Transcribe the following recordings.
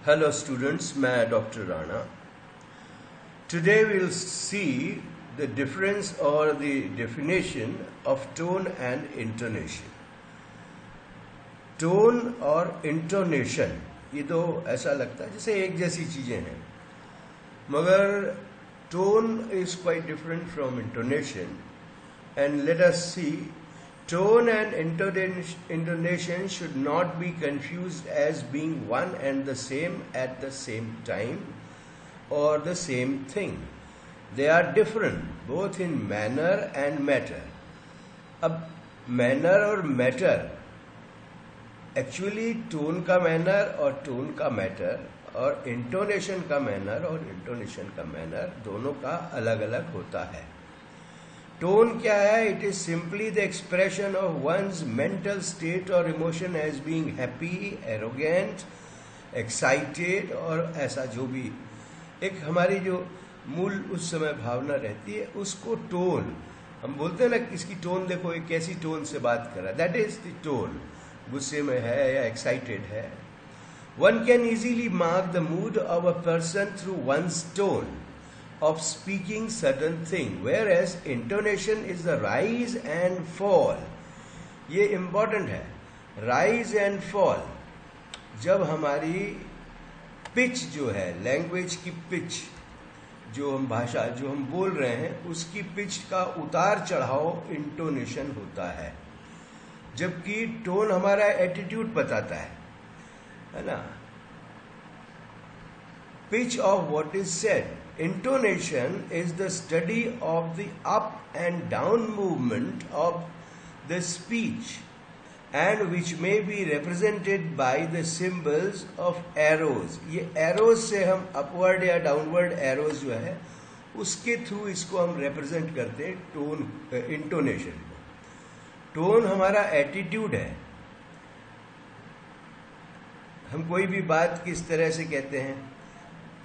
Hello students, मैं Dr. Rana. Today we'll see the difference or the definition of tone and intonation. Tone और intonation ये तो ऐसा लगता है जैसे एक जैसी चीजें हैं, मगर tone is quite different from intonation. And let us see, tone and intonation should not be confused as being one and the same at the same time or the same thing. They are different both in manner and matter. अब manner और matter actually tone का manner और tone का matter और intonation का manner और intonation का manner दोनों का अलग अलग होता है. टोन क्या है? It is simply the expression of one's mental state और emotion as being happy, arrogant, excited और ऐसा जो भी एक हमारी जो मूल उस समय भावना रहती है उसको टोन हम बोलते हैं ना. इसकी टोन देखो, एक कैसी टोन से बात कर रहा है, दैट इज द टोन. गुस्से में है या एक्साइटेड है. One can easily mark the mood of a person through once tone of speaking certain thing, whereas intonation is the rise and fall. ये important है, rise and fall. जब हमारी pitch जो है, language की pitch, जो हम भाषा जो हम बोल रहे हैं उसकी pitch का उतार चढ़ाव intonation होता है, जबकि tone हमारा attitude बताता है ना. Pitch of what is said. Intonation is the study of the up and down movement of the speech, and which may be represented by the symbols of arrows. ये arrows से हम upward या downward arrows जो है उसके through इसको हम represent करते हैं टोन, intonation को. टोन हमारा attitude है. हम कोई भी बात किस तरह से कहते हैं,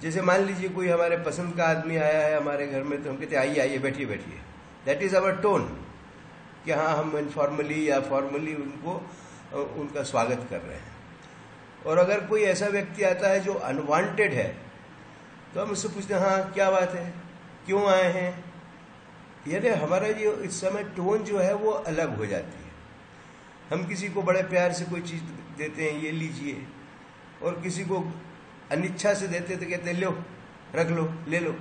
जैसे मान लीजिए कोई हमारे पसंद का आदमी आया है हमारे घर में तो हम कहते हैं आइए आइए बैठिए बैठिए. दैट इज अवर टोन कि हाँ हम इनफॉर्मली या फॉर्मली उनका स्वागत कर रहे हैं. और अगर कोई ऐसा व्यक्ति आता है जो अनवांटेड है तो हम उससे पूछते हैं हाँ क्या बात है, क्यों आए हैं. यानी हमारा जो इस समय टोन जो है वो अलग हो जाती है. हम किसी को बड़े प्यार से कोई चीज देते हैं, ये लीजिए, और किसी को अनिच्छा से देते तो कहते लो, रख लो, ले लो.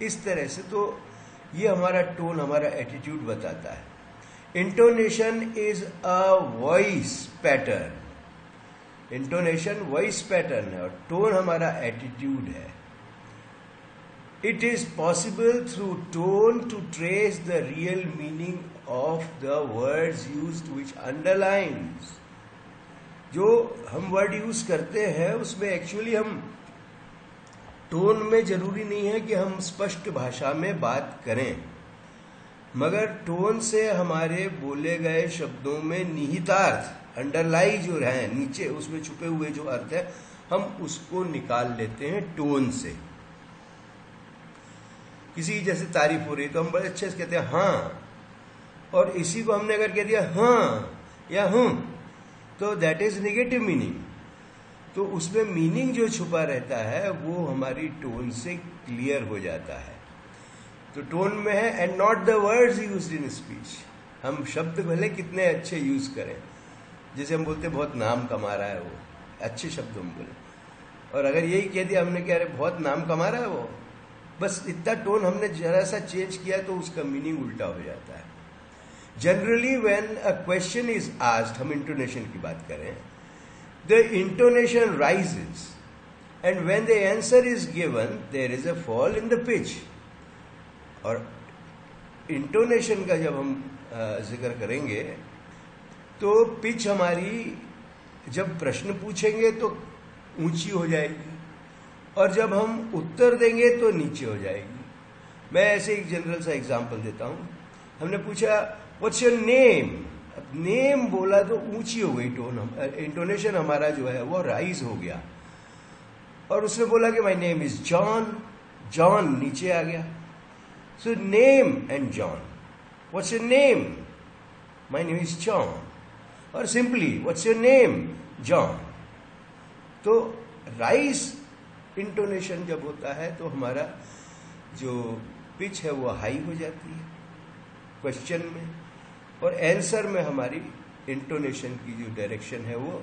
इस तरह से तो ये हमारा टोन, हमारा एटीट्यूड बताता है. Intonation is a voice pattern. Intonation voice pattern है और टोन हमारा एटीट्यूड है. It is possible through tone to trace the real meaning of the words used which underlines. जो हम वर्ड यूज करते हैं उसमें एक्चुअली हम टोन में जरूरी नहीं है कि हम स्पष्ट भाषा में बात करें, मगर टोन से हमारे बोले गए शब्दों में निहितार्थ, अंडरलाई जो है नीचे उसमें छुपे हुए जो अर्थ है, हम उसको निकाल लेते हैं टोन से. किसी जैसे तारीफ हो रही तो हम बड़े अच्छे से कहते हैं हाँ, और इसी को हमने अगर कह दिया हाँ या हूं तो दैट इज नेगेटिव मीनिंग. तो उसमें मीनिंग जो छुपा रहता है वो हमारी टोन से क्लियर हो जाता है. तो टोन में है and not the words used in speech. हम शब्द भले कितने अच्छे यूज करें, जैसे हम बोलते बहुत नाम कमा रहा है वो, अच्छे शब्द हम बोले, और अगर यही कह दिया हमने कि अरे बहुत नाम कमा रहा है वो, बस इतना टोन हमने जरा सा चेंज किया तो उसका मीनिंग उल्टा हो जाता है. Generally, when a question is asked, हम intonation की बात करें, the intonation rises, and when the answer is given, there is a fall in the pitch. और intonation का जब हम जिक्र करेंगे तो पिच हमारी जब प्रश्न पूछेंगे तो ऊंची हो जाएगी और जब हम उत्तर देंगे तो नीचे हो जाएगी. मैं ऐसे एक जनरल सा एग्जांपल देता हूं. हमने पूछा व्हाट्स योर नेम. अब नेम बोला तो ऊंची हो गई टोन, इंटोनेशन हमारा जो है वो राइज हो गया. और उसने बोला कि my name is John. John नीचे आ गया. So name and John. What's your name? My name is John. और simply what's your name? John. तो राइज इंटोनेशन जब होता है तो हमारा जो पिच है वो हाई हो जाती है क्वेश्चन में, और आंसर में हमारी इंटोनेशन की जो डायरेक्शन है वो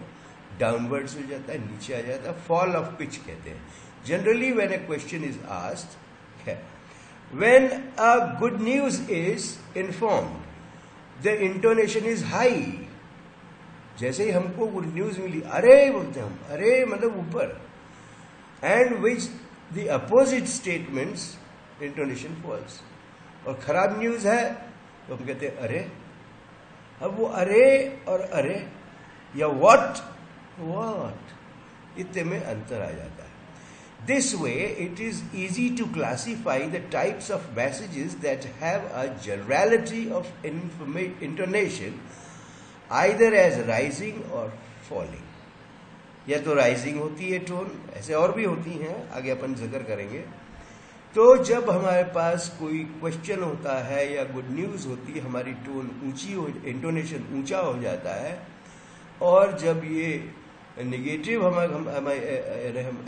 डाउनवर्ड्स हो जाता है, नीचे आ जाता है, फॉल ऑफ पिच कहते हैं. Generally when a question is asked है, when a good news is informed the intonation is high. जैसे ही हमको गुड न्यूज मिली, अरे बोलते हम, अरे मतलब ऊपर. And which the opposite statements intonation falls. और खराब न्यूज है तो हम कहते हैं अरे. अब वो अरे और अरे या व्हाट इतने में अंतर आ जाता है. This way it is easy to classify the types of messages that have a generality of intonation either as rising और फॉलिंग. या तो राइजिंग होती है टोन, ऐसे और भी होती हैं, आगे अपन जिक्र करेंगे. तो जब हमारे पास कोई क्वेश्चन होता है या गुड न्यूज होती है, हमारी टोन ऊंची हो, इंटोनेशन ऊंचा हो जाता है. और जब ये नेगेटिव हम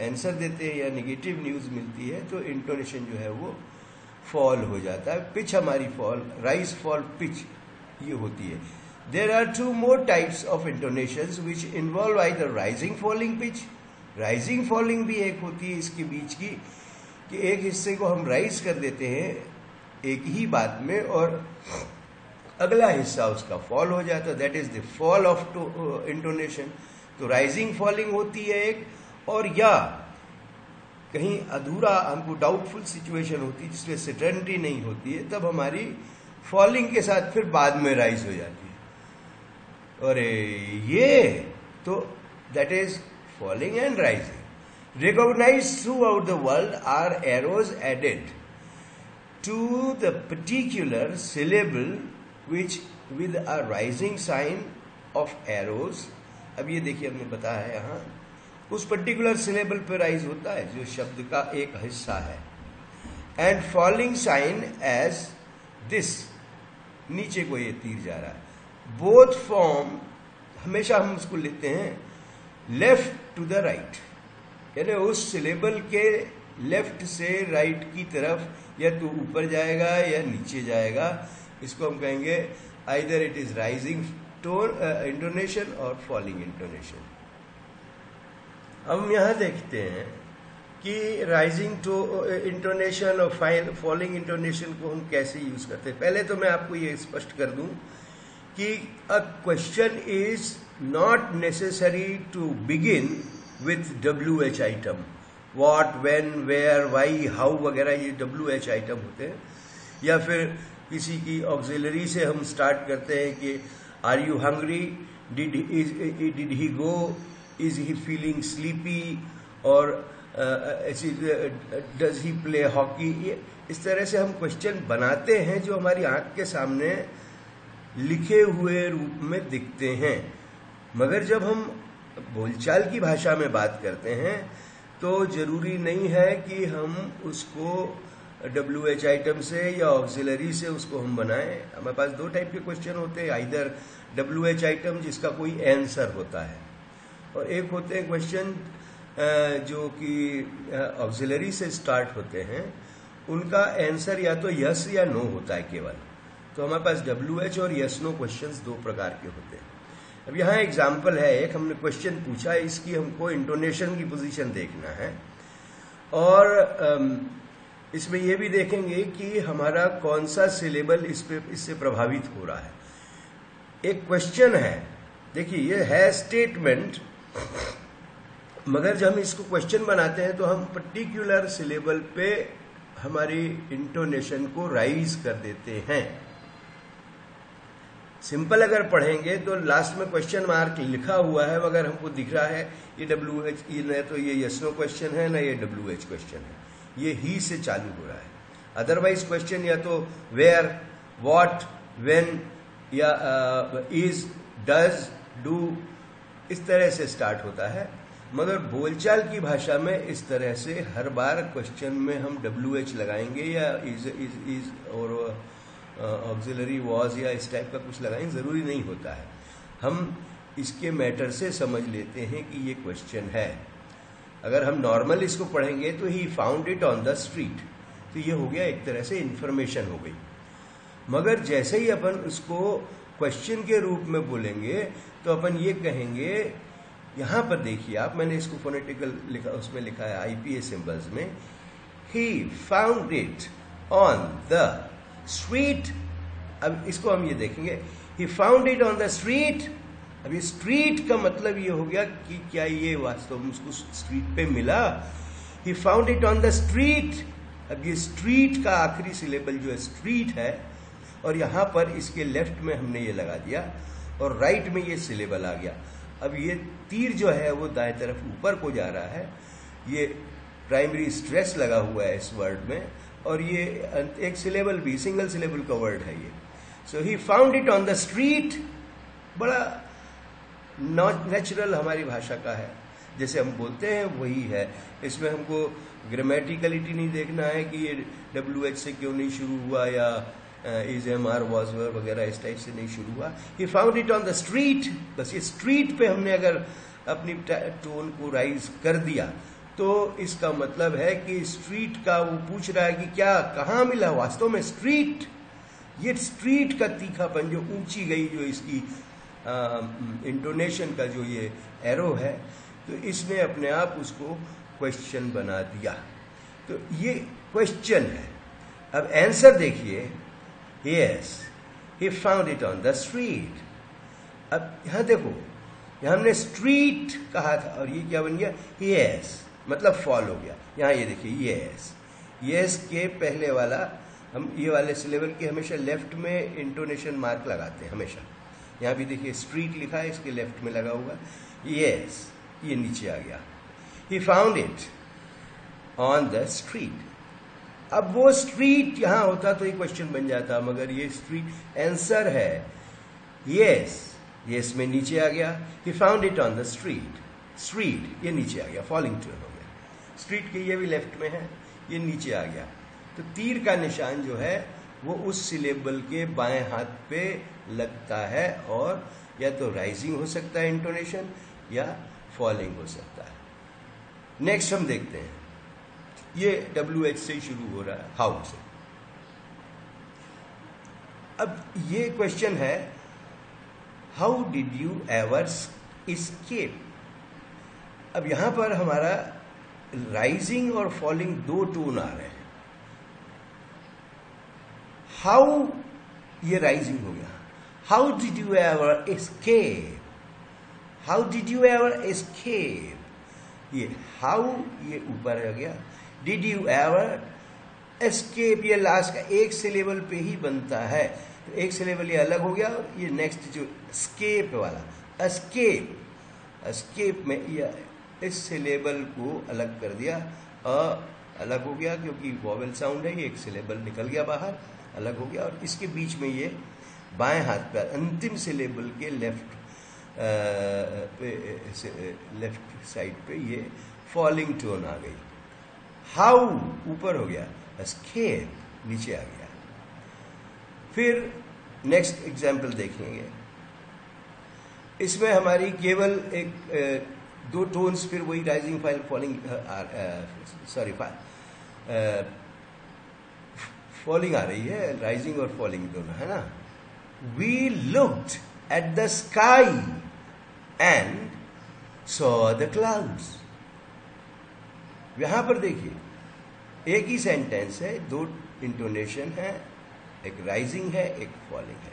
आंसर देते हैं या नेगेटिव न्यूज मिलती है तो इंटोनेशन जो है वो फॉल हो जाता है. पिच हमारी फॉल, राइज फॉल पिच ये होती है. There are two more types of intonations which involve either rising falling pitch. Rising falling भी एक होती है इसके बीच की, कि एक हिस्से को हम राइज कर देते हैं एक ही बात में और अगला हिस्सा उसका फॉल हो जाता है. That is the fall of intonation. तो राइजिंग फॉलिंग होती है एक, और या कहीं अधूरा हमको डाउटफुल सिचुएशन होती है जिसमें सर्टेनिटी नहीं होती है, तब हमारी फॉलिंग के साथ फिर बाद में राइज हो जाती है. और ये तो that is falling and rising. Recognized throughout the world are arrows added to the particular syllable which with a rising sign of arrows. अब ये देखिए हमने बताया है यहाँ उस पर्टिकुलर सिलेबल पे राइज होता है जो शब्द का एक हिस्सा है. And falling sign as this, नीचे को ये तीर जा रहा है. बोथ फॉर्म हमेशा हम उसको लेते हैं लेफ्ट टू द राइट, यानी उस सिलेबल के लेफ्ट से राइट की तरफ या तो ऊपर जाएगा या नीचे जाएगा. इसको हम कहेंगे either it is rising tone intonation और फॉलिंग इंटोनेशन. हम यहां देखते हैं कि राइजिंग टो इंटोनेशन और फॉलिंग इंटोनेशन को हम कैसे यूज करते हैं. पहले तो मैं आपको ये स्पष्ट कर दूं कि a question is not necessary to begin with WH item. What, when, where, why, how वगैरह ये WH आइटम होते हैं. या फिर किसी की ऑक्सिलरी से हम स्टार्ट करते हैं कि are you hungry, did he go, is he feeling sleepy, or does he play hockey. इस तरह से हम क्वेश्चन बनाते हैं जो हमारी आंख के सामने लिखे हुए रूप में दिखते हैं. मगर जब हम बोलचाल की भाषा में बात करते हैं तो जरूरी नहीं है कि हम उसको WH आइटम से या ऑक्सिलरी से उसको हम बनाएं. हमारे पास दो टाइप के क्वेश्चन होते हैं, आइदर WH आइटम जिसका कोई आंसर होता है, और एक होते हैं क्वेश्चन जो कि ऑक्सिलरी से स्टार्ट होते हैं, उनका आंसर या तो यस या नो होता है केवल. तो हमारे पास WH और यस नो क्वेश्चंस दो प्रकार के होते हैं. अब यहाँ एग्जाम्पल है, एक हमने क्वेश्चन पूछा, इसकी हमको इंटोनेशन की पोजीशन देखना है, और इसमें यह भी देखेंगे कि हमारा कौन सा सिलेबल इससे प्रभावित हो रहा है. एक क्वेश्चन है, देखिए ये है स्टेटमेंट, मगर जब हम इसको क्वेश्चन बनाते हैं तो हम पर्टिकुलर सिलेबल पे हमारी इंटोनेशन को राइज कर देते हैं. सिंपल अगर पढ़ेंगे तो लास्ट में क्वेश्चन मार्क लिखा हुआ है, मगर हमको दिख रहा है ये WH, न तो ये यस नो क्वेश्चन है ना ये WH क्वेश्चन है, ये ही से चालू हो रहा है. अदरवाइज क्वेश्चन या तो वेयर, व्हाट, व्हेन या इज, डज, डू, इस तरह से स्टार्ट होता है. मगर बोलचाल की भाषा में इस तरह से हर बार क्वेश्चन में हम WH लगाएंगे या इज और ऑक्सिलरी वॉज या इस टाइप का कुछ लगाएं, जरूरी नहीं होता है. हम इसके मैटर से समझ लेते हैं कि ये क्वेश्चन है. अगर हम नॉर्मल इसको पढ़ेंगे तो ही found it on the street, तो ये हो गया एक तरह से इंफॉर्मेशन हो गई। मगर जैसे ही अपन उसको क्वेश्चन के रूप में बोलेंगे तो अपन ये कहेंगे, यहां पर देखिए आप, मैंने इसको फोनेटिकल लिखा, उसमें लिखा है IPA सिंबल्स में, ही found it on the street. अब इसको हम ये देखेंगे, ही found it on the street. अब ये स्ट्रीट का मतलब ये हो गया कि क्या ये वास्तव में उसको स्ट्रीट पे मिला। ही found it on the street. अब ये स्ट्रीट का आखिरी सिलेबल जो है स्ट्रीट है, और यहां पर इसके लेफ्ट में हमने ये लगा दिया और राइट में ये सिलेबल आ गया। अब ये तीर जो है वो दाएं तरफ ऊपर को जा रहा है, ये प्राइमरी स्ट्रेस लगा हुआ है इस वर्ड में, और ये एक सिलेबल भी, सिंगल सिलेबल का वर्ड है ये। So he found it on the street, बड़ा नेचुरल हमारी भाषा का है, जैसे हम बोलते हैं वही है। इसमें हमको ग्रामेटिकलिटी नहीं देखना है कि ये WH से क्यों नहीं शुरू हुआ, या इज एम आर वॉज वगैरह इस टाइप से नहीं शुरू हुआ। ही found it on the street, बस ये स्ट्रीट पे हमने अगर अपनी टोन को राइज कर दिया तो इसका मतलब है कि स्ट्रीट का वो पूछ रहा है कि क्या, कहाँ मिला वास्तव में स्ट्रीट। ये स्ट्रीट का तीखापन, जो ऊंची गई जो इसकी इंटोनेशन का जो ये एरो है, तो इसने अपने आप उसको क्वेश्चन बना दिया। तो ये क्वेश्चन है। अब आंसर देखिए, yes he found it on the street. अब यहां देखो, यहां हमने स्ट्रीट कहा था और ये क्या बन गया, यस, मतलब फॉल हो गया। यहां ये देखिए यस, यस के पहले वाला, हम ये वाले सिलेबल के हमेशा लेफ्ट में इंटोनेशन मार्क लगाते हैं हमेशा। यहां भी देखिए स्ट्रीट लिखा है, इसके लेफ्ट में लगा हुआ, यस, ये नीचे आ गया। ही found it on the street. अब वो स्ट्रीट यहां होता तो ये क्वेश्चन बन जाता, मगर ये स्ट्रीट आंसर है, यस, यस में नीचे आ गया। ही found it on the street, street ये नीचे आ गया, फॉलिंग टोन हो गया। स्ट्रीट के ये भी लेफ्ट में है, ये नीचे आ गया। तो तीर का निशान जो है वो उस सिलेबल के बाएं हाथ पे लगता है, और या तो राइजिंग हो सकता है इंटोनेशन, या फॉलिंग हो सकता है। नेक्स्ट हम देखते हैं, ये WH से शुरू हो रहा है, हाउ से। अब ये क्वेश्चन है, how did you ever escape. अब यहां पर हमारा राइजिंग और फॉलिंग दो टोन आ रहे हैं। हाउ, ये राइजिंग हो गया, how did you ever escape, how did you ever escape. ये हाउ ये ऊपर आ गया, डिड यू एवर एस्केप ये लास्ट का एक सिलेबल पे ही बनता है, तो एक सिलेबल ये अलग हो गया, और ये नेक्स्ट जो स्केप वाला, एस्केप, एस्केप में ये इस सिलेबल को अलग कर दिया, अलग हो गया क्योंकि वॉवेल साउंड है, ये एक सिलेबल निकल गया बाहर, अलग हो गया, और इसके बीच में ये बाएं हाथ पर अंतिम सिलेबल के लेफ्ट साइड पे ये फॉलिंग टोन आ गई। हाउ ऊपर हो गया, एस्केप नीचे आ गया। फिर नेक्स्ट एग्जाम्पल देखेंगे, इसमें हमारी केवल एक दो टोन्स, फिर वही rising file falling, sorry falling आ रही है, राइजिंग और फॉलिंग दोनों है ना। We looked at the sky and saw the clouds. यहां पर देखिए एक ही सेंटेंस है, दो इंटोनेशन है, एक राइजिंग है, एक फॉलिंग है।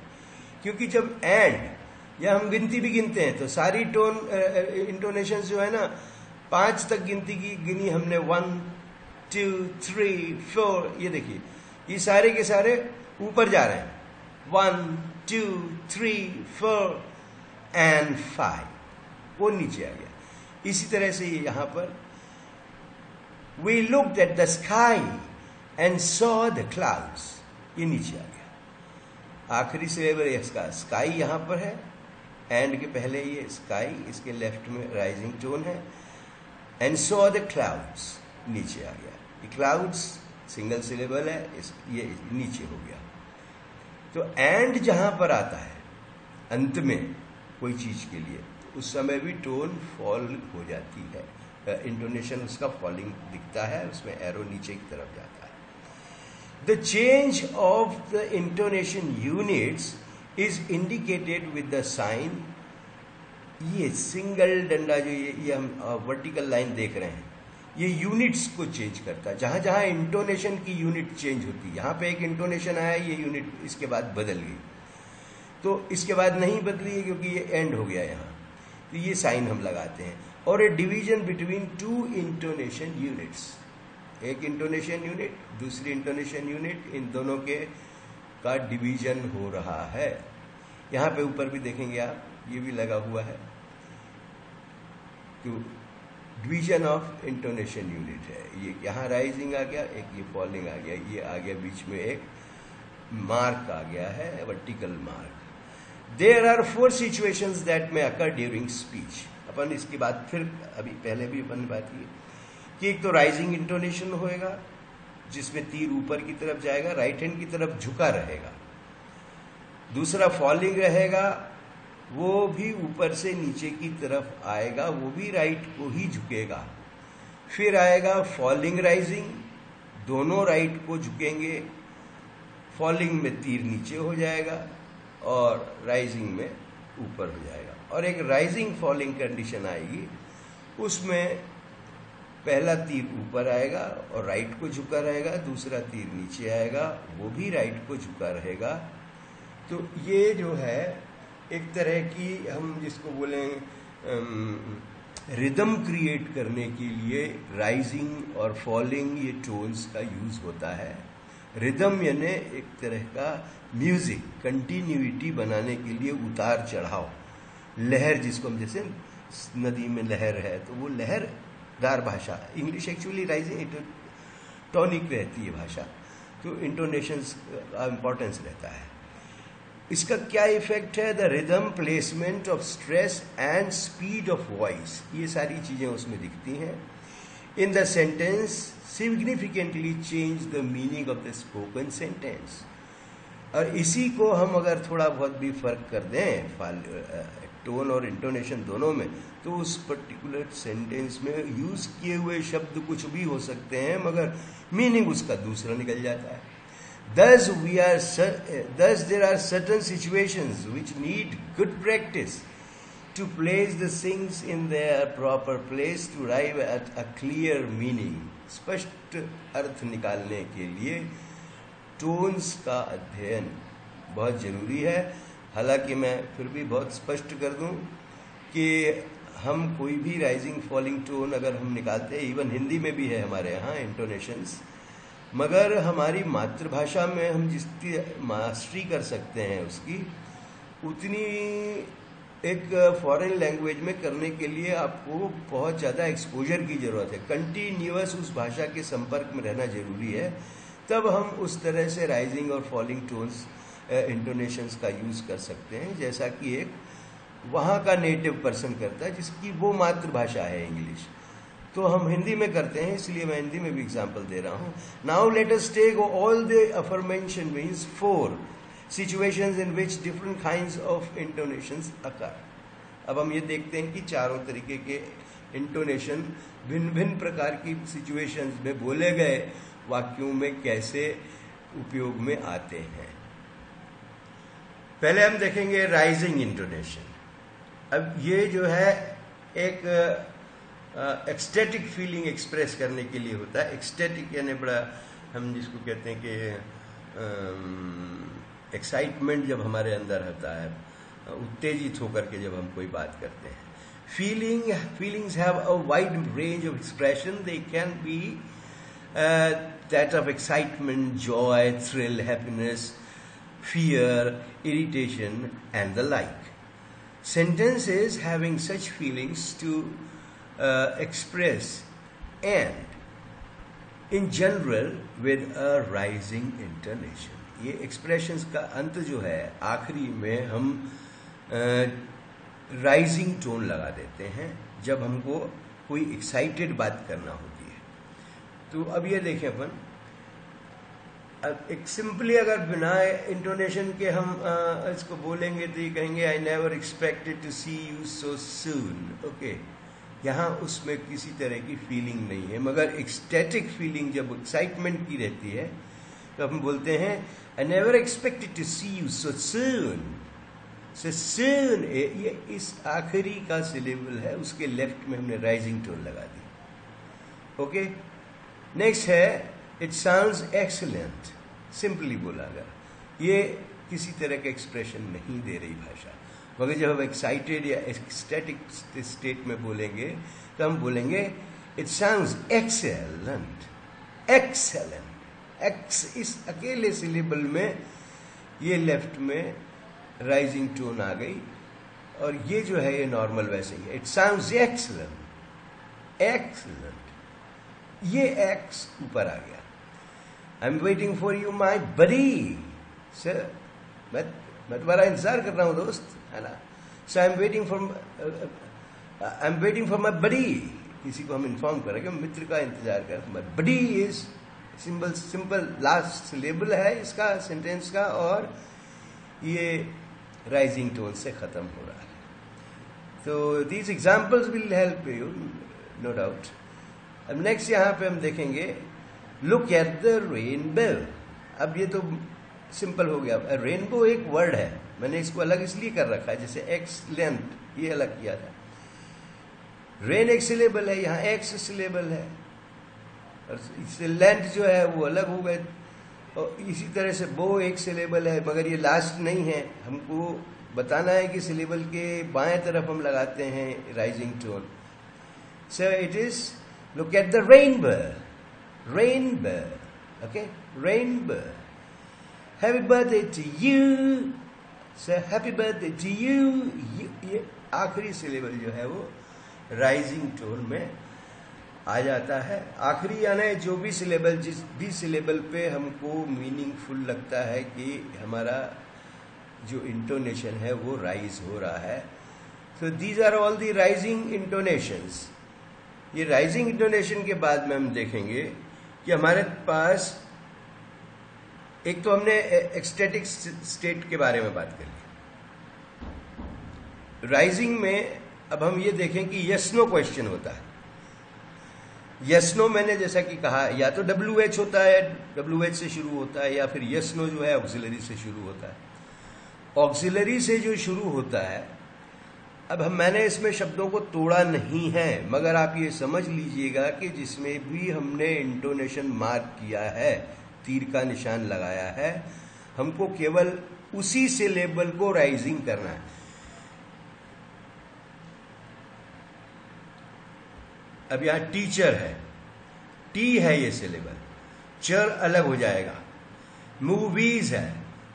क्योंकि जब एंड या हम गिनती भी गिनते हैं तो सारी टोन इंटोनेशन जो है ना, 5 तक गिनती की गिनी हमने, 1 2 3 4, ये देखिए ये सारे के सारे ऊपर जा रहे हैं, 1 2 3 4 एंड 5, वो नीचे आ गया। इसी तरह से ये यहां पर We looked at the sky and saw the clouds, ये नीचे आ गया। आखिरी सिलेबल इसका स्काई यहां पर है, एंड के पहले ये स्काई, इसके लेफ्ट में राइजिंग टोन है, एंड सॉ द क्लाउड्स नीचे आ गया। ये क्लाउड्स सिंगल सिलेबल है, ये नीचे हो गया। तो एंड जहां पर आता है अंत में कोई चीज के लिए, उस समय भी टोन फॉल हो जाती है, इंटोनेशन उसका फॉलिंग दिखता है, उसमें एरो नीचे की तरफ जाता है. The change of the intonation units is indicated with the sign. ये सिंगल डंडा जो ये हम वर्टिकल लाइन देख रहे हैं, ये यूनिट्स को चेंज करता है. जहां जहां इंटोनेशन की यूनिट चेंज होती है, यहां पे एक इंटोनेशन आया, ये यूनिट इसके बाद बदल गई, तो इसके बाद नहीं बदली है क्योंकि ये एंड हो गया यहाँ, तो ये साइन हम लगाते हैं. और A division between two intonation units, एक इंटोनेशन यूनिट दूसरी इंटोनेशन यूनिट, इन दोनों के का डिवीजन हो रहा है. यहाँ पे ऊपर भी देखेंगे आप, ये भी लगा हुआ है, तो डिवीजन ऑफ इंटोनेशन यूनिट है. ये यहाँ राइजिंग आ गया, एक ये फॉलिंग आ गया, ये आ गया, बीच में एक मार्क आ गया है, vertical mark. There are 4 situations that में अकर ड्यूरिंग स्पीच. अपन इसकी बात फिर अभी पहले भी अपन बात की कि एक तो राइजिंग इंटोनेशन होएगा जिसमें तीर ऊपर की तरफ जाएगा, राइट हैंड की तरफ झुका रहेगा. दूसरा फॉलिंग रहेगा, वो भी ऊपर से नीचे की तरफ आएगा, वो भी राइट को ही झुकेगा. फिर आएगा फॉलिंग राइजिंग, दोनों राइट को झुकेंगे. फॉलिंग में तीर नीचे हो जाएगा और राइजिंग में ऊपर हो जाएगा. और एक राइजिंग फॉलिंग कंडीशन आएगी, उसमें पहला तीर ऊपर आएगा और राइट को झुका रहेगा, दूसरा तीर नीचे आएगा, वो भी राइट को झुका रहेगा. तो ये जो है एक तरह की, हम जिसको बोलें रिदम क्रिएट करने के लिए राइजिंग और फॉलिंग ये टोन्स का यूज होता है. रिदम यानी एक तरह का म्यूजिक, कंटिन्यूटी बनाने के लिए उतार चढ़ाव, लहर जिसको हम, जैसे नदी में लहर है तो वो लहरदार भाषा. इंग्लिश एक्चुअली राइजिंग टॉनिक रहती है भाषा, तो इंटोनेशंस का इंपॉर्टेंस रहता है. इसका क्या इफेक्ट है? The rhythm, placement of stress and speed of voice, ये सारी चीजें उसमें दिखती हैं. In the sentence significantly change the meaning of the spoken sentence. और इसी को हम अगर थोड़ा बहुत भी फर्क कर दें टोन और इंटोनेशन दोनों में, तो उस पर्टिकुलर सेंटेंस में यूज किए हुए शब्द कुछ भी हो सकते हैं मगर मीनिंग उसका दूसरा निकल जाता है. Thus there are certain situations which need good practice to place the things in their proper place to arrive at a clear meaning. स्पष्ट अर्थ निकालने के लिए टोन्स का अध्ययन बहुत जरूरी है. हालांकि मैं फिर भी बहुत स्पष्ट कर दूं कि हम कोई भी राइजिंग फॉलिंग टोन अगर हम निकालते हैं, इवन हिंदी में भी है हमारे यहाँ इंटोनेशंस, मगर हमारी मातृभाषा में हम जिसकी मास्टरी कर सकते हैं उसकी, उतनी एक फॉरेन लैंग्वेज में करने के लिए आपको बहुत ज़्यादा एक्सपोजर की ज़रूरत है. कंटिन्यूअस उस भाषा के संपर्क में रहना जरूरी है, तब हम उस तरह से राइजिंग और फॉलिंग टोन्स इंटोनेशंस का यूज़ कर सकते हैं जैसा कि एक वहाँ का नेटिव पर्सन करता है जिसकी वो मातृभाषा है इंग्लिश. तो हम हिंदी में करते हैं, इसलिए मैं हिंदी में भी एग्जाम्पल दे रहा हूँ. Now let us take all the affirmation means 4 situations in which different kinds of intonations occur. अब हम ये देखते हैं कि चारों तरीके के इंटोनेशन भिन्न भिन्न प्रकार की सिचुएशंस में बोले गए वाक्यों में कैसे उपयोग में आते हैं. पहले हम देखेंगे राइजिंग इंटोनेशन. अब ये जो है एक एक्सटेटिक फीलिंग एक्सप्रेस करने के लिए होता है. एक्सटेटिक यानी बड़ा, हम जिसको कहते हैं कि एक्साइटमेंट जब हमारे अंदर होता है, उत्तेजित होकर के जब हम कोई बात करते हैं. Feelings have a wide range of expression. They can be that of excitement, Joy, thrill, happiness, fear, irritation, and the like. Sentences having such feelings to express and in general with a rising intonation. ये expressions का अंत जो है आखिरी में हम rising tone लगा देते हैं जब हमको कोई एक्साइटेड बात करना होती है. तो अब ये देखें अपन, अब एक सिंपली अगर बिना इंटोनेशन के हम इसको बोलेंगे तो ये कहेंगे I never expected to see you so soon. Okay, यहाँ उसमें किसी तरह की फीलिंग नहीं है, मगर एक्सटैटिक फीलिंग जब एक्साइटमेंट की रहती है तो हम बोलते हैं I never expected to see you so soon. So soon ये इस आखिरी का सिलेबल है, उसके लेफ्ट में हमने राइजिंग टोन लगा दी। ओके, नेक्स्ट है इट साउंड्स एक्सीलेंट। सिंपली बोला अगर ये किसी तरह का एक्सप्रेशन नहीं दे रही भाषा, मगर जब हम एक्साइटेड या एक्सटैटिक स्टेट में बोलेंगे तो हम बोलेंगे it sounds excellent. Excellent, x इस अकेले सिलेबल में ये लेफ्ट में राइजिंग टोन आ गई, और ये जो है ये नॉर्मल वैसे ही है। इट साउंड्स एक्सेलेंट, एक्सेलेंट, ये एक्स ऊपर आ गया। I am waiting for you my buddy. Sir मैं तुम्हारा इंतजार कर रहा हूं दोस्त, है ना। So I am waiting for my buddy. किसी को हम इन्फॉर्म करेंगे, मित्र का इंतजार कर। My buddy is simple last syllable है इसका सेंटेंस का, और ये राइजिंग टोन से खत्म हो रहा है। तो these examples will help you, no doubt. अब नेक्स्ट यहां पे हम देखेंगे लुक एट द रेनबो। अब ये तो सिंपल हो गया। रेनबो एक वर्ड है, मैंने इसको अलग इसलिए कर रखा है, जैसे एक्सलेंट ये अलग किया था। रेन एक सिलेबल है, यहाँ एक्स सिलेबल है, और इससे लेंथ जो है वो अलग हो गए। और इसी तरह से बो एक सिलेबल है, मगर ये लास्ट नहीं है। हमको बताना है कि सिलेबल के बाएं तरफ हम लगाते हैं rising tone. So it is look at the rainbow, rainbow, okay, rainbow. Happy birthday to you, so happy birthday to you. ये आखिरी सिलेबल जो है वो राइजिंग टोन में आ जाता है। आखिरी यानी जो भी सिलेबल, जिस भी सिलेबल पे हमको मीनिंगफुल लगता है कि हमारा जो इंटोनेशन है वो राइज हो रहा है। So these are all the rising intonations. ये राइजिंग इंटोनेशन के बाद में हम देखेंगे कि हमारे पास एक तो हमने एक्सटैटिक स्टेट के बारे में बात कर ली। राइजिंग में अब हम ये देखें कि यस नो क्वेश्चन होता है। यस नो मैंने जैसा कि कहा, या तो WH होता है, WH से शुरू होता है, या फिर यस नो जो है ऑक्सिलरी से शुरू होता है। ऑक्सिलरी से जो शुरू होता है, अब मैंने इसमें शब्दों को तोड़ा नहीं है, मगर आप ये समझ लीजिएगा कि जिसमें भी हमने इंटोनेशन मार्क किया है, तीर का निशान लगाया है, हमको केवल उसी से लेबल को राइजिंग करना है। अब यहां टीचर है, टी है ये सिलेबल, चर अलग हो जाएगा। मूवीज है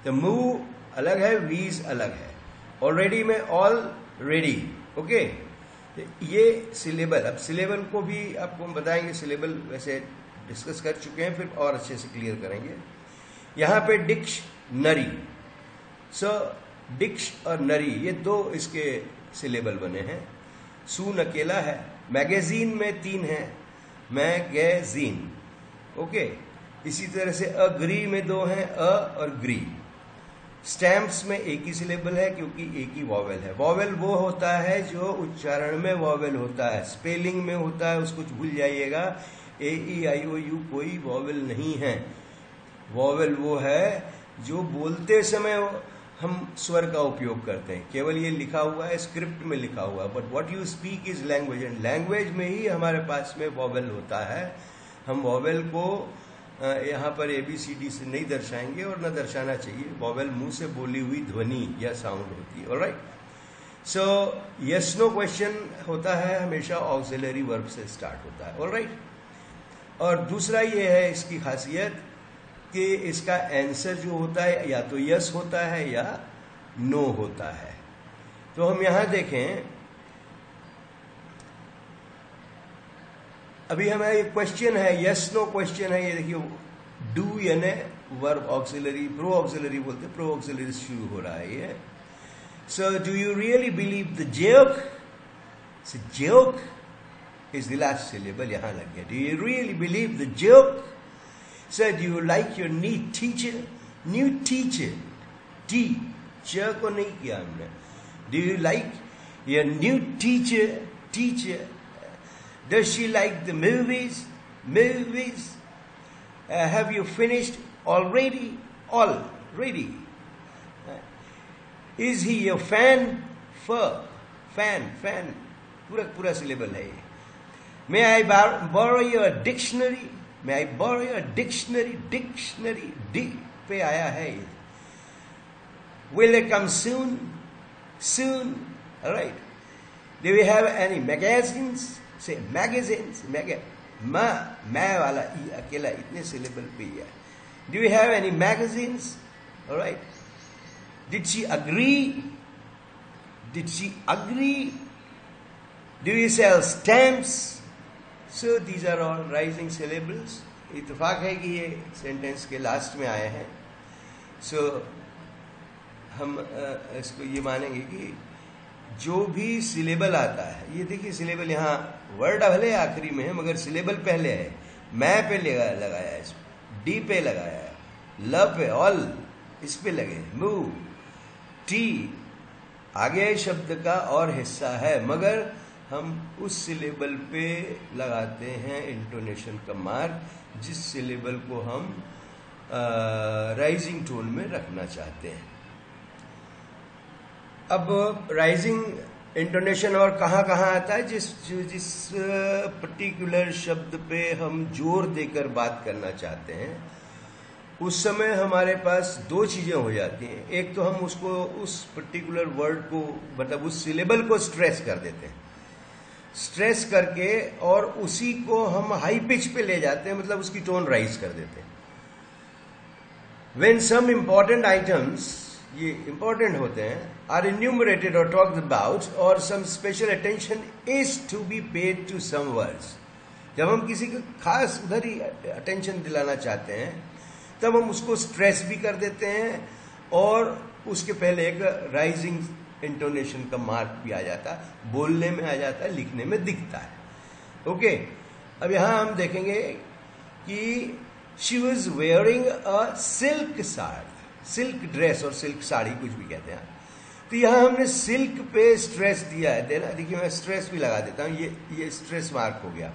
तो मूव अलग है, वीज अलग है। ऑलरेडी में ऑलरेडी, ओके। ये सिलेबल, अब सिलेबल को भी आपको हम बताएंगे, सिलेबल वैसे डिस्कस कर चुके हैं, फिर और अच्छे से क्लियर करेंगे। यहां पे डिक्शनरी, सो डिक्श और नरी ये दो इसके सिलेबल बने हैं। सून अकेला है, मैगजीन में 3 है, मैगजीन, ओके। इसी तरह से अग्री में 2 हैं, अ और ग्री। स्टैम्प्स में एक ही सिलेबल है क्योंकि एक ही वॉवेल है। वॉवेल वो होता है जो उच्चारण में वॉवेल होता है, स्पेलिंग में होता है उसको भूल जाइएगा। AEIOU कोई वॉवेल नहीं है। वॉवेल वो है जो बोलते समय हम स्वर का उपयोग करते हैं, केवल ये लिखा हुआ है, स्क्रिप्ट में लिखा हुआ है, but what you speak is language, and language में ही हमारे पास में वॉवेल होता है। हम वॉवेल को यहाँ पर ABCD से नहीं दर्शाएंगे और न दर्शाना चाहिए। वॉवेल मुंह से बोली हुई ध्वनि या साउंड होती है। Alright, so yes no question होता है हमेशा ऑक्सिलरी वर्ब से स्टार्ट होता है। ऑलराइट, और दूसरा ये है इसकी खासियत कि इसका आंसर जो होता है या तो यस होता है या नो होता है। तो हम यहां देखें, अभी हमारा एक क्वेश्चन है, यस नो क्वेश्चन है। ये देखिए, डू यानी वर्ब ऑक्सिलरी, प्रो ऑक्सिलरी बोलते, प्रो ऑक्सिलरी शुरू हो रहा है ये। So do you really believe the joke? So joke is the last syllable, यहां लग गया। Do you really believe the joke? So do you like your new teacher? New teacher, teacher को नहीं किया हमने। Do you like your new teacher? Teacher Does she like the movies? Movies? Have you finished already? Already. Is he a fan? Fan. पूरा syllable है ये. May I borrow your dictionary? May I borrow your dictionary? Dictionary. D पे आया है ये. Will it come soon? Soon. All right. Do we have any magazines? Say magazines. मैं वाला ई अकेला इतने syllable पे ही है. Do we have any magazines? All right. Did she agree? Did she agree? Do we sell stamps? So these are all rising syllables. इत्तेफाक है कि ये सेंटेंस के लास्ट में आए हैं. So हम इसको ये मानेंगे कि जो भी सिलेबल आता है, ये देखिए सिलेबल यहाँ वर्ड भले आखिरी में है मगर सिलेबल पहले है. मैं पे लगाया है, डी पे लगाया है, ल पे ऑल इस पे लगे, मूव, टी आगे शब्द का और हिस्सा है मगर हम उस सिलेबल पे लगाते हैं इंटोनेशन का मार्क जिस सिलेबल को हम राइजिंग टोन में रखना चाहते हैं. अब राइजिंग इंटोनेशन और कहाँ आता है? जिस पर्टिकुलर शब्द पे हम जोर देकर बात करना चाहते हैं उस समय हमारे पास दो चीजें हो जाती हैं. एक तो हम उसको उस पर्टिकुलर वर्ड को मतलब उस सिलेबल को स्ट्रेस कर देते हैं, स्ट्रेस करके और उसी को हम हाई पिच पे ले जाते हैं, मतलब उसकी टोन राइज कर देते हैं. When some important items, ये important होते हैं, are enumerated or talked about or some special attention is to be paid to some words. जब हम किसी को खास उधर ही अटेंशन दिलाना चाहते हैं तब हम उसको स्ट्रेस भी कर देते हैं और उसके पहले एक राइजिंग इंटोनेशन का मार्क भी आ जाता है, बोलने में आ जाता है, लिखने में दिखता है. ओके. अब यहां हम देखेंगे कि she was wearing a silk sari, silk dress और सिल्क साड़ी कुछ भी कहते हैं. तो यहां हमने सिल्क पे स्ट्रेस दिया है. देना देखिए मैं स्ट्रेस भी लगा देता हूं, ये स्ट्रेस मार्क हो गया.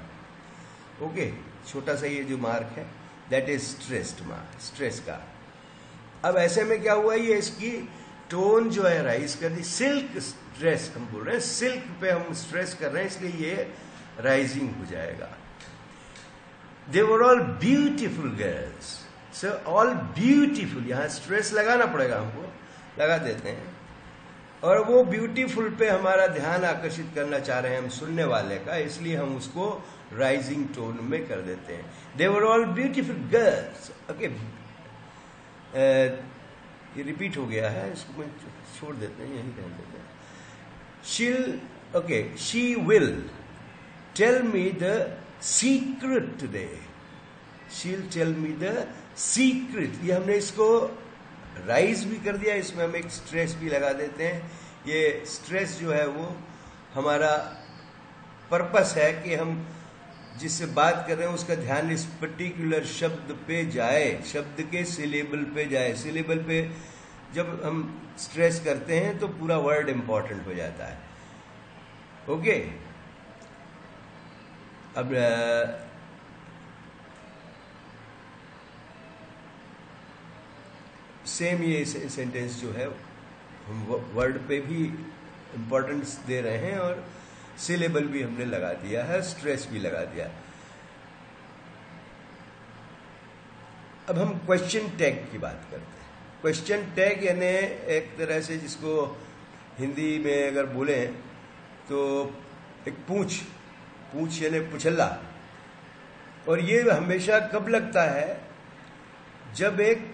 ओके. छोटा सा ये जो मार्क है that is stressed mark, stress का. अब ऐसे में क्या हुआ, ये इसकी टोन जो है राइज कर दी. सिल्क ड्रेस हम बोल रहे हैं, सिल्क पे हम स्ट्रेस कर रहे हैं इसलिए ये राइजिंग हो जाएगा. They were all beautiful girls. So all beautiful, यहां स्ट्रेस लगाना पड़ेगा हमको, लगा देते हैं. और वो ब्यूटीफुल पे हमारा ध्यान आकर्षित करना चाह रहे हैं हम सुनने वाले का, इसलिए हम उसको राइजिंग टोन में कर देते हैं. They were all beautiful girls. Okay. ये रिपीट हो गया है, इसको मैं छोड़ देते हैं, यही रहने देते हैं. She'll, okay, she will tell me the secret today. She'll tell me the secret. ये हमने इसको राइज भी कर दिया, इसमें हम एक स्ट्रेस भी लगा देते हैं. ये स्ट्रेस जो है वो हमारा पर्पस है कि हम जिससे बात कर रहे हैं उसका ध्यान इस पर्टिकुलर शब्द पे जाए, शब्द के सिलेबल पे जाए. सिलेबल पे जब हम स्ट्रेस करते हैं तो पूरा वर्ड इंपॉर्टेंट हो जाता है. ओके. अब सेम ये सेंटेंस जो है हम वर्ड पे भी इंपॉर्टेंस दे रहे हैं और सिलेबल भी हमने लगा दिया है, स्ट्रेस भी लगा दिया. अब हम क्वेश्चन टैग की बात करते हैं. क्वेश्चन टैग यानी एक तरह से जिसको हिंदी में अगर बोले तो एक पूछ यानी पुछल्ला. और ये हमेशा कब लगता है, जब एक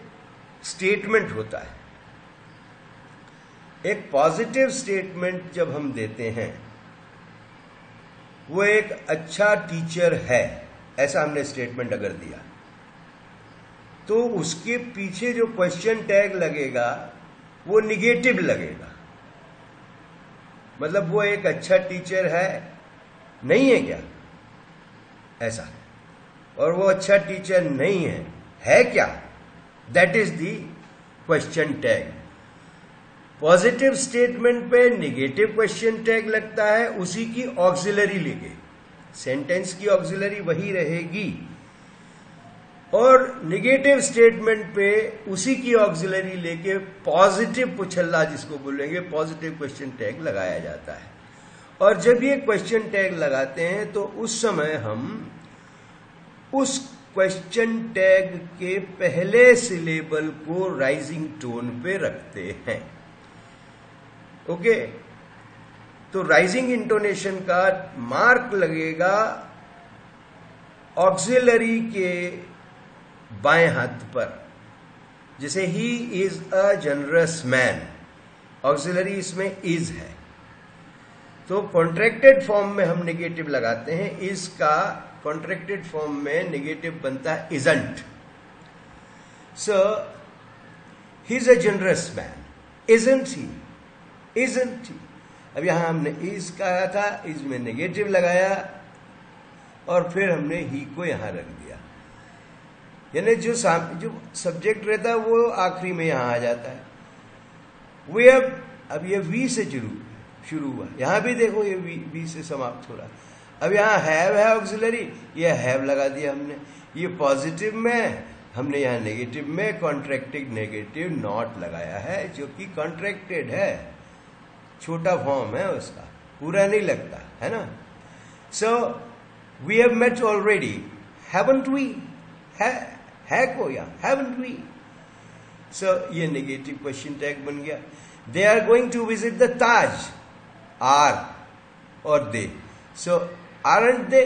स्टेटमेंट होता है. एक पॉजिटिव स्टेटमेंट जब हम देते हैं, वो एक अच्छा टीचर है ऐसा हमने स्टेटमेंट अगर दिया, तो उसके पीछे जो क्वेश्चन टैग लगेगा वो निगेटिव लगेगा. मतलब वो एक अच्छा टीचर है नहीं है क्या, ऐसा. और वो अच्छा टीचर नहीं है क्या, that is the question tag. Positive statement पे निगेटिव क्वेश्चन टैग लगता है उसी की ऑक्सिलरी लेके. सेंटेंस की ऑक्सिलरी वही रहेगी, और निगेटिव स्टेटमेंट पे उसी की ऑक्सिलरी लेके पॉजिटिव पुछल्ला जिसको बोलेंगे, पॉजिटिव क्वेश्चन टैग लगाया जाता है। और जब ये क्वेश्चन टैग लगाते हैं तो उस समय हम उस क्वेश्चन टैग के पहले सिलेबल को राइजिंग टोन पे रखते हैं। ओके, तो राइजिंग इंटोनेशन का मार्क लगेगा ऑक्सिलरी के बाएं हाथ पर। जैसे he is a generous man, auxiliary इसमें इज है, तो कॉन्ट्रैक्टेड फॉर्म में हम नेगेटिव लगाते हैं। इज का कॉन्ट्रैक्टेड फॉर्म में नेगेटिव बनता है isn't. So he is a generous man, isn't he, isn't he. अब यहां हमने इज कहा था, इज में नेगेटिव लगाया और फिर हमने ही को यहां रख दिया, यानी जो सब्जेक्ट रहता है वो आखिरी में यहां आ जाता है। वी अब ये वी से शुरू हुआ, यहां भी देखो ये वी से समाप्त हो रहा। अब यहां हैव है ऑक्सिलरी, ये हैव लगा दिया हमने। ये पॉजिटिव में, हमने यहां नेगेटिव में कॉन्ट्रैक्टेड नेगेटिव नॉट लगाया है, जो कि कॉन्ट्रैक्टेड है, छोटा फॉर्म है उसका, पूरा नहीं लगता है ना। So we have met already, haven't we, है को या हैवंट वी। सो ये नेगेटिव क्वेश्चन टैग बन गया। They are going to visit the Taj, आर और दे। सो आरंट दे,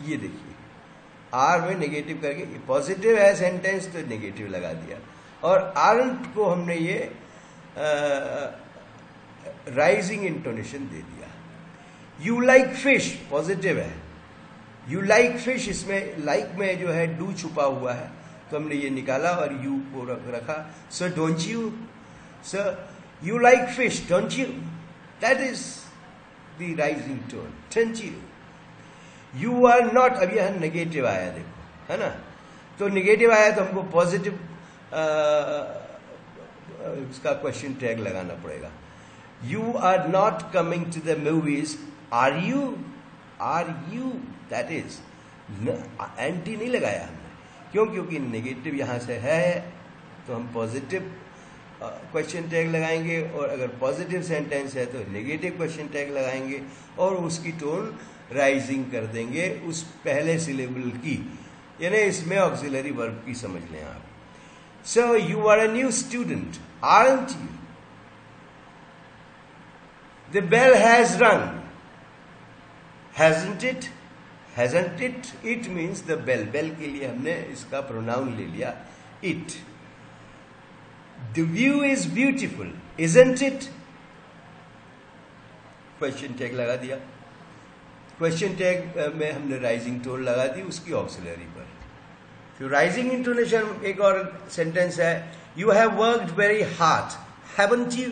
ये देखिए आर में नेगेटिव करके, ये पॉजिटिव है सेंटेंस तो नेगेटिव लगा दिया, और आरंट को हमने ये राइजिंग इंटोनेशन दे दिया। यू लाइक फिश, पॉजिटिव है, यू लाइक फिश, इसमें लाइक में जो है डू छुपा हुआ है, तो हमने ये निकाला और यू को रखा। So don't you, so you like fish, don't you, that is the rising tone, don't you. You are not, अब यह नेगेटिव आया देखो, है ना, तो नेगेटिव आया तो हमको पॉजिटिव उसका क्वेश्चन टैग लगाना पड़ेगा। You are not coming to the movies, are you, are you, that is anti नहीं लगाया हमने, क्यों? क्योंकि नेगेटिव यहां से है तो हम पॉजिटिव क्वेश्चन टैग लगाएंगे, और अगर पॉजिटिव सेंटेंस है तो नेगेटिव क्वेश्चन टैग लगाएंगे, और उसकी टोन राइजिंग कर देंगे उस पहले सिलेबल की, यानी इसमें ऑक्सिलरी वर्ब की समझ लें आप। So you are a new student, aren't you. The bell has rung, hasn't it, hasn't it, it means the bell, bell के लिए हमने इसका प्रोनाउन ले लिया it. The view is beautiful, isn't it, question tag लगा दिया। Question tag में हमने राइजिंग टोन लगा दी उसकी ऑक्सिलरी पर। फिर राइजिंग इंटोनेशन, एक और सेंटेंस है, you have worked very hard, haven't you,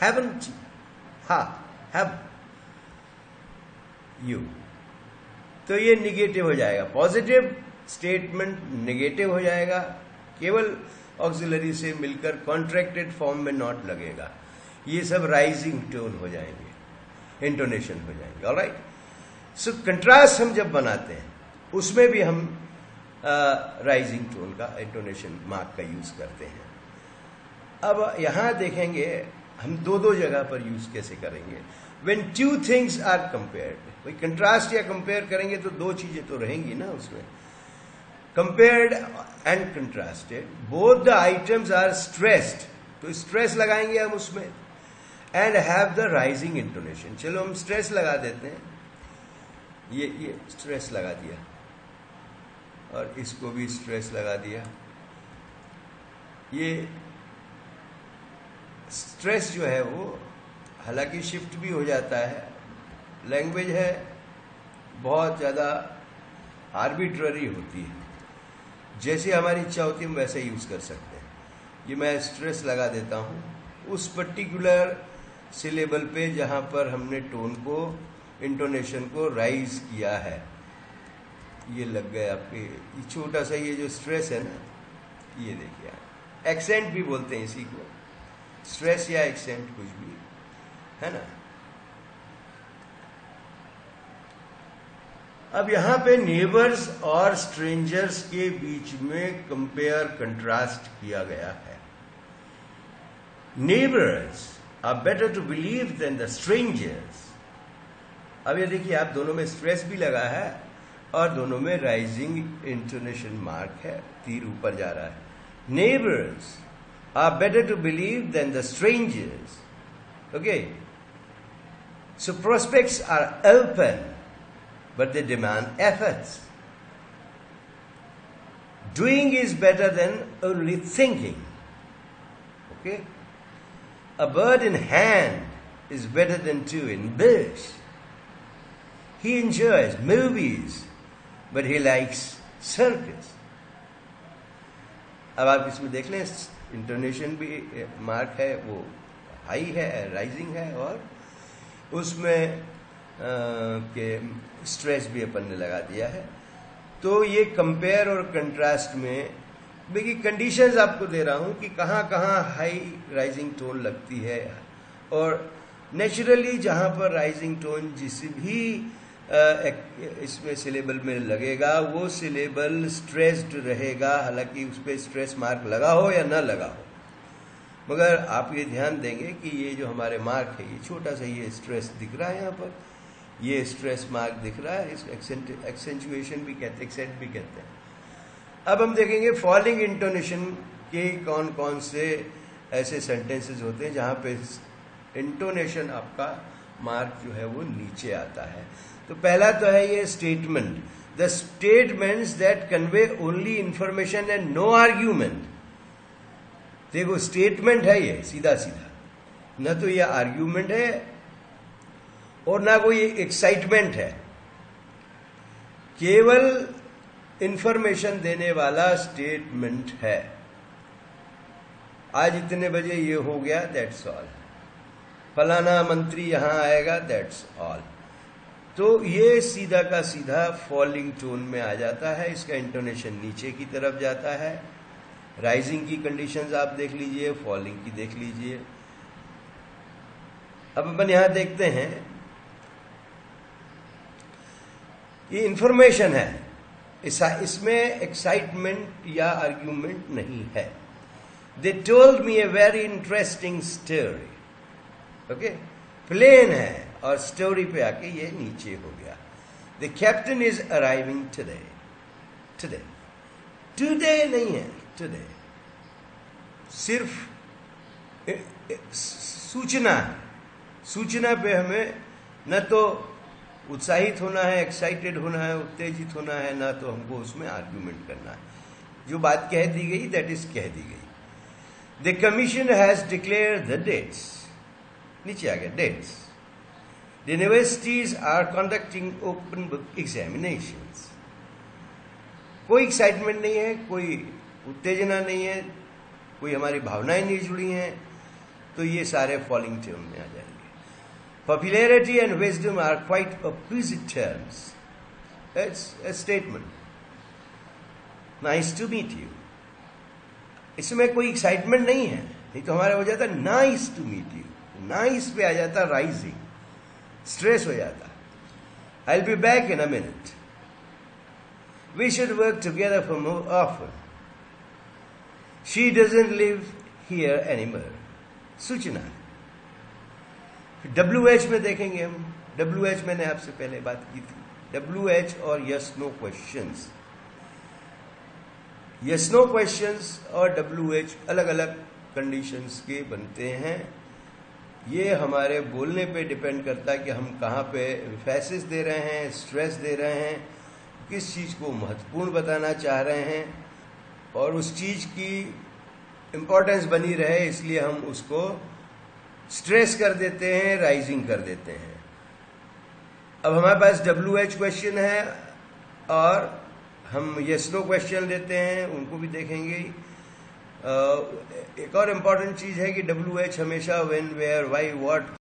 haven't you, हा, हैव यू, तो ये निगेटिव हो जाएगा। पॉजिटिव स्टेटमेंट निगेटिव हो जाएगा, केवल ऑक्सिलरी से मिलकर कॉन्ट्रैक्टेड फॉर्म में नॉट लगेगा। ये सब राइजिंग टोन हो जाएंगे, इंटोनेशन हो जाएंगे। ऑलराइट, सो कंट्रास्ट हम जब बनाते हैं उसमें भी हम राइजिंग टोन का, इंटोनेशन मार्क का यूज करते हैं। अब यहां देखेंगे हम दो जगह पर यूज कैसे करेंगे। When two things are compared, भाई कंट्रास्ट या कंपेयर करेंगे तो दो चीजें तो रहेंगी ना उसमें। Compared and contrasted, both the items are stressed, तो स्ट्रेस लगाएंगे हम उसमें, and have the rising intonation. चलो हम स्ट्रेस लगा देते हैं, ये स्ट्रेस लगा दिया, और इसको भी स्ट्रेस लगा दिया। ये स्ट्रेस जो है वो हालांकि शिफ्ट भी हो जाता है, लैंग्वेज है बहुत ज़्यादा आर्बिट्ररी होती है, जैसे हमारी इच्छा होती है हम वैसे यूज़ कर सकते हैं। ये मैं स्ट्रेस लगा देता हूँ उस पर्टिकुलर सिलेबल पे जहाँ पर हमने टोन को, इंटोनेशन को राइज किया है। ये लग गए आपके, ये छोटा सा ये जो स्ट्रेस है ना, ये देखिए, एक्सेंट भी बोलते हैं इसी को, स्ट्रेस या एक्सेंट कुछ भी, है ना। अब यहां पे नेबर्स और स्ट्रेंजर्स के बीच में कंपेयर कंट्रास्ट किया गया है। Neighbours are better to believe than the strangers. अब ये देखिए, आप दोनों में स्ट्रेस भी लगा है और दोनों में राइजिंग इंटोनेशन मार्क है, तीर ऊपर जा रहा है। Neighbours are better to believe than the strangers. Okay, so prospects are open but they demand efforts. Doing is better than only thinking. Okay? A bird in hand is better than two in bush. He enjoys movies, but he likes circus. अब आप इसमें देख लें, intonation भी mark है, वो high है, rising है, और उसमें के स्ट्रेस भी अपन ने लगा दिया है। तो ये कंपेयर और कंट्रास्ट में देखिए, कंडीशंस आपको दे रहा हूं कि कहां कहां हाई राइजिंग टोन लगती है, और नेचुरली जहां पर राइजिंग टोन जिस भी इसमें सिलेबल में लगेगा वो सिलेबल स्ट्रेस्ड रहेगा, हालांकि उस पर स्ट्रेस मार्क लगा हो या ना लगा हो। मगर आप ये ध्यान देंगे कि ये जो हमारे मार्क है, ये छोटा सा ये स्ट्रेस दिख रहा है, यहाँ पर ये स्ट्रेस मार्क दिख रहा है, इस एक्सेंचुएशन भी कहते हैं, एक्सेंट भी कहते हैं। अब हम देखेंगे फॉलिंग इंटोनेशन के कौन कौन से ऐसे सेंटेंसेस होते हैं जहां पे इंटोनेशन आपका मार्क जो है वो नीचे आता है। तो पहला तो है ये statement, the statements that convey only information and no argument. देखो, स्टेटमेंट है ये सीधा सीधा, न तो ये आर्ग्यूमेंट है और ना कोई एक्साइटमेंट है, केवल इंफॉर्मेशन देने वाला स्टेटमेंट है। आज इतने बजे ये हो गया, दैट्स ऑल। फलाना मंत्री यहां आएगा, दैट्स ऑल। तो ये सीधा का सीधा फॉलिंग टोन में आ जाता है, इसका इंटोनेशन नीचे की तरफ जाता है। राइजिंग की कंडीशंस आप देख लीजिए, फॉलिंग की देख लीजिए। अब अपन यहां देखते हैं, ये इंफॉर्मेशन है, इसमें एक्साइटमेंट या आर्ग्यूमेंट नहीं है। They told me a very interesting story. Okay, plain है और स्टोरी पे आके ये नीचे हो गया। The captain is arriving today. Today today नहीं है, टुडे सिर्फ सूचना है। सूचना पे हमें न तो उत्साहित होना है, एक्साइटेड होना है, उत्तेजित होना है, ना तो हमको उसमें आर्ग्यूमेंट करना है। जो बात कह दी गई दैट इज कह दी गई। The commission has declare the dates, नीचे आ गया dates. The universities are conducting open book examinations. कोई एक्साइटमेंट नहीं है, कोई उत्तेजना नहीं है, कोई हमारी भावनाएं नहीं जुड़ी हैं, तो ये सारे फॉलिंग टर्म में आ जाएंगे। Popularity and wisdom are quite opposite terms. It's a statement. Nice to meet you. इसमें कोई एक्साइटमेंट नहीं है, नहीं तो हमारा हो जाता nice to meet you. Nice पे आ जाता राइजिंग, स्ट्रेस हो जाता। I'll be back in a minute. We should work together for more often. She doesn't live here anymore. सूचना। WH में देखेंगे हम, WH मैंने आपसे पहले बात की थी, WH और yes no questions. Yes no questions और WH अलग अलग कंडीशंस के बनते हैं। ये हमारे बोलने पे डिपेंड करता है कि हम कहाँ पे एम्फेसिस दे रहे हैं, स्ट्रेस दे रहे हैं, किस चीज़ को महत्वपूर्ण बताना चाह रहे हैं, और उस चीज़ की इम्पोर्टेंस बनी रहे इसलिए हम उसको स्ट्रेस कर देते हैं, राइजिंग कर देते हैं। अब हमारे पास WH क्वेश्चन है और हम यस नो क्वेश्चन देते हैं, उनको भी देखेंगे। एक और इम्पॉर्टेंट चीज है कि WH हमेशा व्हेन, वेयर, व्हाई, व्हाट